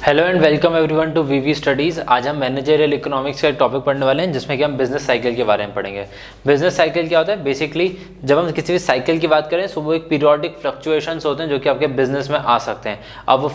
Hello and welcome everyone to VV studies. आज हम managerial economics का एक टॉपिक पढ़ने वाले हैं जिसमें कि हम बिजनेस साइकिल के बारे में पढ़ेंगे। बिजनेस साइकिल क्या होता है? बेसिकली जब हम किसी भी साइकिल की बात करें तो वो एक पीरियोडिक फ्लक्चुएशंस होते हैं जो कि आपके बिजनेस में आ सकते हैं। अब वो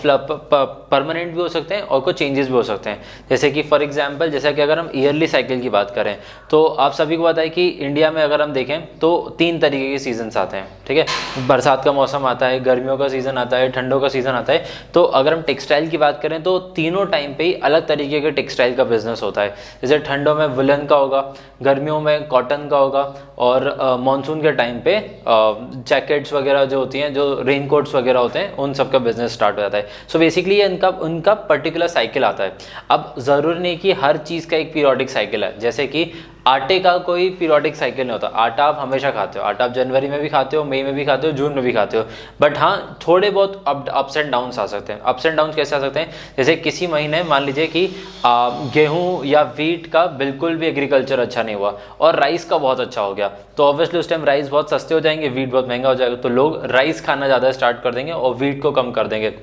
परमानेंट भी हो सकते हैं और कुछ चेंजेस भी हो सकते हैं। जैसे कि फॉर एग्जाम्पल, जैसा कि अगर हम ईयरली साइकिल की बात करें तो आप सभी को पता है कि इंडिया में अगर हम देखें तो 3 तरीके के सीजन्स आते हैं। ठीक है, बरसात का मौसम आता है, गर्मियों का सीज़न आता है, ठंडों का सीज़न आता है। तो अगर हम टेक्सटाइल की बात करें तो तीनों टाइम पे ही अलग तरीके के टेक्सटाइल का बिजनेस होता है। जैसे ठंडों में वुलन का होगा, गर्मियों में कॉटन का होगा और मानसून के टाइम पे जैकेट्स वगैरह जो होती हैं, जो रेनकोट्स वगैरह होते हैं, उन सब का बिजनेस स्टार्ट हो जाता है। सो बेसिकली ये उनका पर्टिकुलर साइकिल आता है। अब ज़रूरी नहीं कि हर चीज़ का एक पीरियोडिक साइकिल है। जैसे कि आटे का कोई पीरियोडिक साइकिल नहीं होता। आटा आप हमेशा खाते हो, आटा आप जनवरी में भी खाते हो, मई में भी खाते हो, जून में भी खाते हो। बट हाँ, थोड़े बहुत अप्स एंड डाउन्स आ सकते हैं। अप्स एंड डाउन्स कैसे आ सकते हैं? जैसे किसी महीने मान लीजिए कि गेहूं या वीट का बिल्कुल भी एग्रीकल्चर अच्छा नहीं हुआ और राइस का बहुत अच्छा हो गया, तो ऑब्वियसली उस टाइम राइस बहुत सस्ते हो जाएंगे, वीट बहुत महंगा हो जाएगा, तो लोग राइस खाना ज़्यादा स्टार्ट कर देंगे और वीट को कम कर देंगे।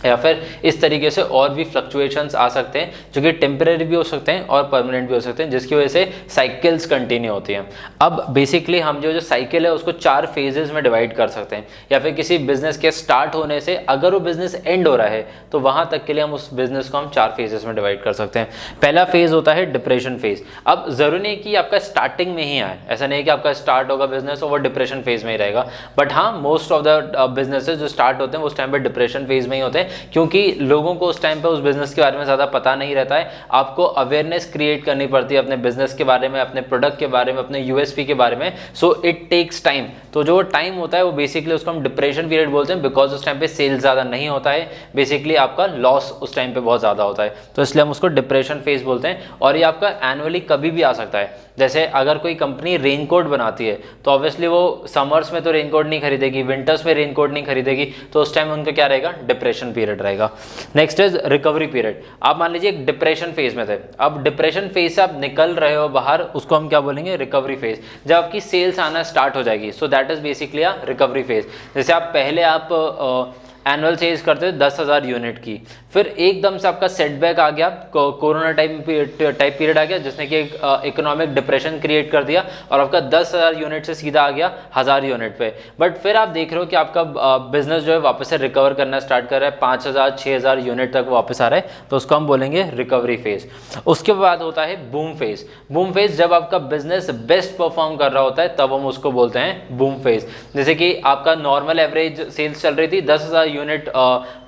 या फिर इस तरीके से और भी फ्लक्चुएशंस आ सकते हैं जो कि टेम्परेरी भी हो सकते हैं और परमानेंट भी हो सकते हैं, जिसकी वजह से साइकिल्स कंटिन्यू होती हैं। अब बेसिकली हम जो साइकिल है उसको 4 फेजेस में डिवाइड कर सकते हैं। या फिर किसी बिजनेस के स्टार्ट होने से अगर वो बिजनेस एंड हो रहा है तो वहां तक के लिए हम उस बिजनेस को हम 4 फेजेस में डिवाइड कर सकते हैं। पहला फेज होता है डिप्रेशन फेज। अब जरूरी नहीं कि आपका स्टार्टिंग में ही आए, ऐसा नहीं कि आपका स्टार्ट होगा बिजनेस और वो डिप्रेशन फेज में ही रहेगा। बट हाँ, मोस्ट ऑफ द बिजनेसेस जो स्टार्ट होते हैं वो उस टाइम पे डिप्रेशन फेज में ही होते हैं, क्योंकि लोगों को उस टाइम पे उस बिजनेस के बारे में ज़्यादा पता नहीं रहता है। आपको अवेयरनेस क्रिएट करनी पड़ती है अपने बिजनेस के बारे में, अपने प्रोडक्ट के बारे में, अपने यूएसपी के बारे में। So it takes time. तो जो टाइम होता है वो बेसिकली उसको हम डिप्रेशन पीरियड बोलते हैं, बिकॉज उस टाइम पे सेल्स ज़्यादा नहीं होता है। बेसिकली आपका लॉस उस टाइम पे बहुत ज़्यादा होता है, तो इसलिए हम उसको डिप्रेशन फेज बोलते हैं। और ये आपका एनुअली कभी भी आ सकता है। जैसे अगर कोई कंपनी रेनकोट बनाती है तो ऑब्वियसली वो समर्स में तो रेनकोट नहीं खरीदेगी, विंटर्स में रेनकोट नहीं खरीदेगी, तो उस टाइम उनका क्या रहेगा? डिप्रेशन पीरियड रहेगा। Next is recovery period. आप मान लीजिए एक डिप्रेशन फेज में थे, अब डिप्रेशन फेज से आप निकल रहे हो बाहर, उसको हम क्या बोलेंगे? Recovery phase. जब आपकी सेल्स आना स्टार्ट हो जाएगी, so that is basically a recovery phase. जैसे आप पहले एनुअल सेल्स करते थे 10,000 यूनिट की, फिर एकदम से आपका सेटबैक आ गया, कोरोना टाइप पीरियड आ गया जिसने कि एक इकोनॉमिक डिप्रेशन क्रिएट कर दिया और आपका 10,000 यूनिट से सीधा आ गया 1,000 यूनिट पे। बट फिर आप देख रहे हो कि आपका बिजनेस जो है वापस से रिकवर करना स्टार्ट कर रहा है, 5,000 6,000 यूनिट तक वापस आ रहा है, तो उसको हम बोलेंगे रिकवरी फेज। उसके बाद होता है बूम फेज। बूम फेज जब आपका बिजनेस बेस्ट परफॉर्म कर रहा होता है तब हम उसको बोलते हैं बूम फेज। जैसे कि आपका नॉर्मल एवरेज सेल्स चल रही थी 10,000 यूनिट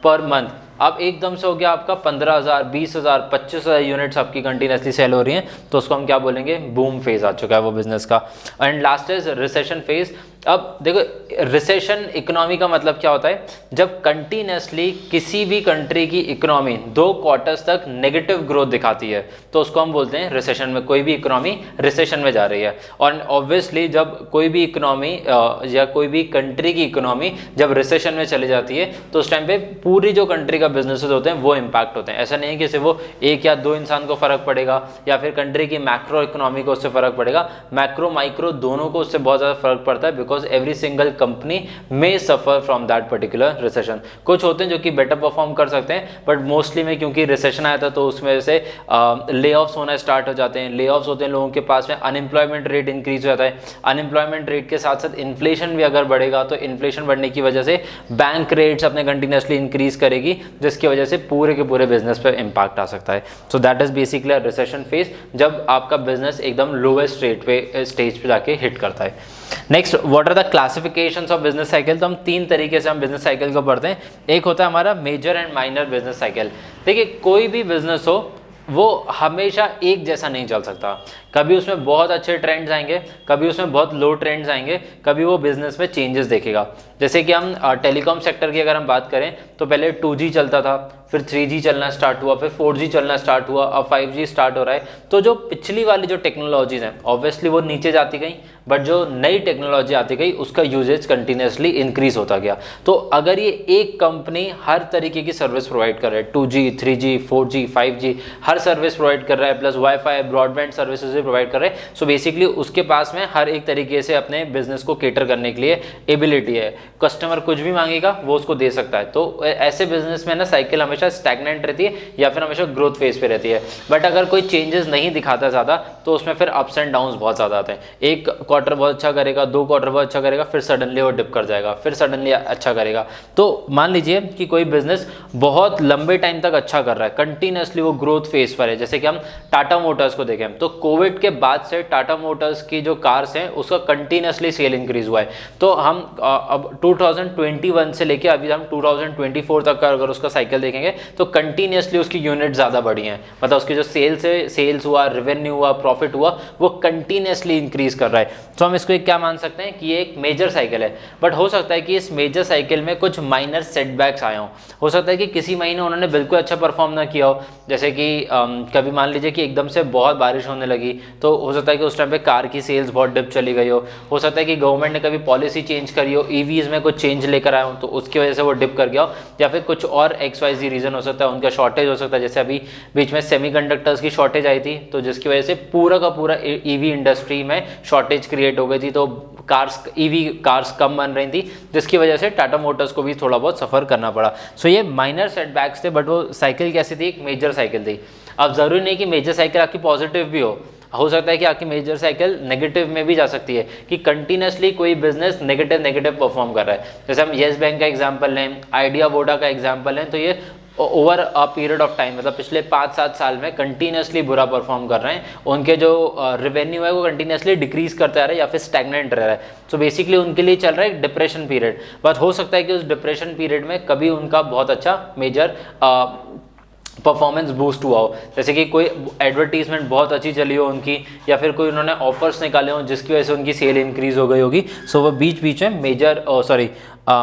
पर मंथ, अब एकदम से हो गया आपका 15,000 20,000 25,000 यूनिट्स आपकी कंटिन्यूसली सेल हो रही हैं, तो उसको हम क्या बोलेंगे? बूम फेज आ चुका है वो बिजनेस का। And last is recession phase. अब देखो, रिसेशन इकोनॉमी का मतलब क्या होता है? जब कंटिन्यूसली किसी भी कंट्री की इकोनॉमी 2 क्वार्टर्स तक नेगेटिव ग्रोथ दिखाती है तो उसको हम बोलते हैं रिसेशन में, कोई भी इकोनॉमी रिसेशन में जा रही है। और ऑब्वियसली जब कोई भी इकोनॉमी या कोई भी कंट्री की इकोनॉमी जब रिसेशन में चली जाती है तो उस टाइम पे पूरी जो कंट्री का बिजनेसेस होते हैं वो इम्पैक्ट होते हैं। ऐसा नहीं है कि सिर्फ वो 1 या 2 इंसान को फर्क पड़ेगा या फिर कंट्री की मैक्रो इकोनॉमी को उससे फर्क पड़ेगा, मैक्रो माइक्रो दोनों को उससे बहुत ज़्यादा फर्क पड़ता है, because every single company may suffer from that particular recession. कुछ होते हैं जो कि बेटर परफॉर्म कर सकते हैं, बट मोस्टली में क्योंकि रिसेशन आया था तो उसमें से ले ऑफ्स होना स्टार्ट हो जाते हैं। ले ऑफ्स होते हैं लोगों के पास में, अनएम्प्लॉयमेंट रेट इंक्रीज हो जाता है। अनएम्प्लॉयमेंट रेट के साथ साथ इन्फ्लेशन भी अगर बढ़ेगा तो इन्फ्लेशन बढ़ने की वजह से बैंक रेट्स अपने कंटिन्यूसली इंक्रीज करेगी, जिसकी वजह से पूरे के पूरे बिजनेस पे इंपैक्ट आ सकता है। So that is basically recession phase, जब आपका बिजनेस एकदम लोएस्ट रेट पे स्टेज पे जाके हिट करता है। Next, what are the classifications of business cycle. तो हम 3 तरीके से हम बिजनेस साइकिल को पढ़ते हैं। एक होता है हमारा major and minor business cycle. देखिए, कोई भी बिजनेस हो वो हमेशा एक जैसा नहीं चल सकता। कभी उसमें बहुत अच्छे ट्रेंड्स आएंगे, कभी उसमें बहुत लो ट्रेंड्स आएंगे, कभी वो बिजनेस में चेंजेस देखेगा। जैसे कि हम टेलीकॉम सेक्टर की अगर हम बात करें तो पहले 2G चलता था, फिर 3G चलना स्टार्ट हुआ, फिर 4G चलना स्टार्ट हुआ, अब 5G स्टार्ट हो रहा है। तो जो पिछली वाली जो टेक्नोलॉजीज हैं ऑब्वियसली वो नीचे जाती गई, बट जो नई टेक्नोलॉजी आती गई उसका यूजेज कंटिन्यूसली इंक्रीज होता गया। तो अगर ये एक कंपनी हर तरीके की सर्विस प्रोवाइड कर रहा है, 2G 3G 4G 5G हर सर्विस प्रोवाइड कर रहा है, प्लस वाईफाई ब्रॉडबैंड सर्विसेज भी प्रोवाइड कर रहे हैं, सो बेसिकली उसके पास में हर एक तरीके से अपने बिजनेस को केटर करने के लिए एबिलिटी है। कस्टमर कुछ भी मांगेगा वो उसको दे सकता है। तो ऐसे बिजनेस में ना साइकिल हमेशा हमेशा स्टैग्नेंट रहती है या फिर हमेशा ग्रोथ फेज पे रहती है। बट अगर कोई चेंजेस नहीं दिखाता ज़्यादा तो उसमें फिर अप्स एंड डाउन्स बहुत ज़्यादा आते हैं। एक क्वार्टर बहुत अच्छा करेगा, 2 क्वार्टर बहुत अच्छा करेगा, फिर सडनली वो डिप कर जाएगा, फिर सडनली अच्छा करेगा। तो मान लीजिए कि कोई बिजनेस बहुत लंबे टाइम तक अच्छा कर रहा है, कंटिन्यूसली वो ग्रोथ फेज पर है, जैसे कि हम टाटा मोटर्स को देखें तो कोविड के बाद से टाटा मोटर्स की जो कार्स हैं उसका कंटिन्यूसली सेल इंक्रीज हुआ है। तो हम अब 2021 से लेके अभी हम 2024 तक का अगर उसका साइकिल देखेंगे तो कंटिन्यूसली उसकी यूनिट ज़्यादा बढ़ी हैं, मतलब उसकी जो सेल्स हुआ, रेवेन्यू हुआ, प्रॉफिट हुआ, वो कंटिन्यूसली इंक्रीज कर रहा है। तो हम इसको एक क्या मान सकते हैं कि ये एक मेजर साइकिल है। बट हो सकता है कि इस मेजर साइकिल में कुछ माइनर सेटबैक्स आए हों। हो सकता है कि किसी महीने उन्होंने बिल्कुल अच्छा परफॉर्म ना किया हो, जैसे कि कभी मान लीजिए कि एकदम से बहुत बारिश होने लगी तो हो सकता है कि उस टाइम पे कार की सेल्स बहुत डिप चली गई हो सकता है कि गवर्नमेंट ने कभी पॉलिसी चेंज करी हो, ईवीज में कुछ चेंज लेकर आए हो तो उसकी वजह से वो डिप कर गया हो, या फिर कुछ और XYZ रीजन हो सकता है, उनका शॉर्टेज हो सकता है। जैसे अभी बीच में सेमीकंडक्टर्स की शॉर्टेज आई थी तो जिसकी वजह से पूरा का पूरा ईवी इंडस्ट्री में शॉर्टेज क्रिएट हो गई थी, तो ईवी कार्स कम बन रही थी, जिसकी वजह से टाटा मोटर्स को भी थोड़ा बहुत सफर करना पड़ा। सो ये माइनर सेटबैक्स थे, बट वो साइकिल कैसी थी, एक मेजर साइकिल थी। अब जरूरी नहीं कि मेजर साइकिल आपकी पॉजिटिव भी हो सकता है कि आपकी मेजर साइकिल नेगेटिव में भी जा सकती है, कि कंटिन्यूसली कोई बिजनेस नेगेटिव परफॉर्म कर रहा है। जैसे हम येस बैंक का एग्जांपल लें, आइडिया वोडा का एग्जांपल लें, तो ये over a period of time, मतलब पिछले 5-7 साल में कंटिन्यूसली बुरा परफॉर्म कर रहे हैं। उनके जो रेवेन्यू है वो कंटिन्यूसली डिक्रीज करता रहा है या फिर स्टैग्नेंट रह रहा है। सो बेसिकली उनके लिए चल रहा है एक डिप्रेशन पीरियड। बट हो सकता है कि उस डिप्रेशन पीरियड में कभी उनका बहुत अच्छा मेजर परफॉर्मेंस बूस्ट हुआ हो, जैसे कि कोई एडवर्टीजमेंट बहुत अच्छी चली हो उनकी, या फिर कोई उन्होंने ऑफर्स निकाले हो जिसकी वजह से उनकी सेल इंक्रीज हो गई होगी। सो वो बीच बीच में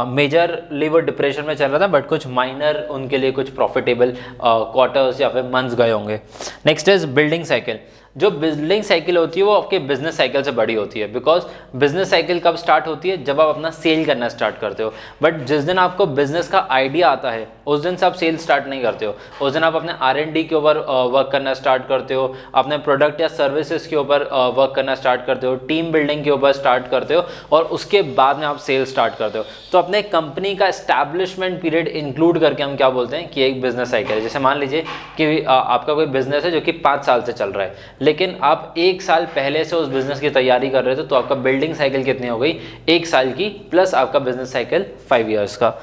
मेजरली वो डिप्रेशन में चल रहा था, बट कुछ माइनर उनके लिए कुछ प्रॉफिटेबल क्वार्टर्स या फिर मंथ्स गए होंगे। Next is building cycle. जो बिल्डिंग साइकिल होती है वो आपके बिजनेस साइकिल से बड़ी होती है, बिकॉज बिजनेस साइकिल कब स्टार्ट होती है, जब आप अपना सेल करना स्टार्ट करते हो। बट जिस दिन आपको बिजनेस का आइडिया आता है उस दिन से आप सेल स्टार्ट नहीं करते हो, उस दिन आप अपने R&D के ऊपर वर्क करना स्टार्ट करते हो, अपने प्रोडक्ट या सर्विसेज के ऊपर वर्क करना स्टार्ट करते हो, टीम बिल्डिंग के ऊपर स्टार्ट करते हो, और उसके बाद में आप सेल स्टार्ट करते हो। तो अपने कंपनी का एस्टैब्लिशमेंट पीरियड इंक्लूड करके हम क्या बोलते हैं कि एक बिजनेस साइकिल है। जैसे मान लीजिए कि आपका कोई बिजनेस है जो कि 5 साल से चल रहा है, लेकिन आप 1 साल पहले से उस बिजनेस की तैयारी कर रहे थे, तो आपका बिल्डिंग साइकिल कितनी हो गई, 1 साल की, प्लस आपका बिजनेस साइकिल 5 ईयर्स का।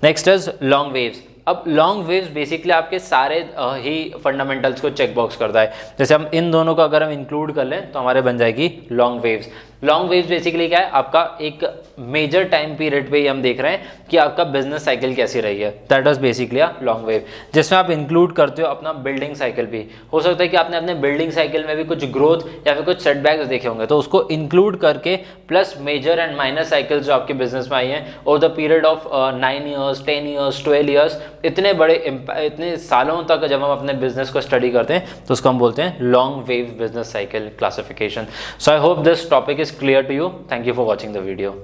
Next is long waves. अब लॉन्ग वेव्स बेसिकली आपके सारे ही फंडामेंटल्स को चेक बॉक्स करता है। जैसे हम इन दोनों को अगर हम इंक्लूड कर लें तो हमारे बन जाएगी long waves. Long waves basically क्या है, आपका एक मेजर टाइम पीरियड पे ही हम देख रहे हैं कि आपका बिजनेस साइकिल कैसी रही है, that was basically a long wave, जिसमें आप इंक्लूड करते हो अपना बिल्डिंग साइकिल भी। हो सकता है कि आपने अपने बिल्डिंग साइकिल में भी कुछ ग्रोथ या फिर कुछ सेटबैक्स देखे होंगे, तो उसको इंक्लूड करके plus major and minor cycles जो आपके बिजनेस में आई हैं और the period of 9 years, 10 years, 12 years, इतने सालों तक जब हम अपने बिजनेस को स्टडी करते हैं तो उसको हम बोलते हैं long wave business cycle classification. So I hope this topic is clear to you. Thank you for watching the video.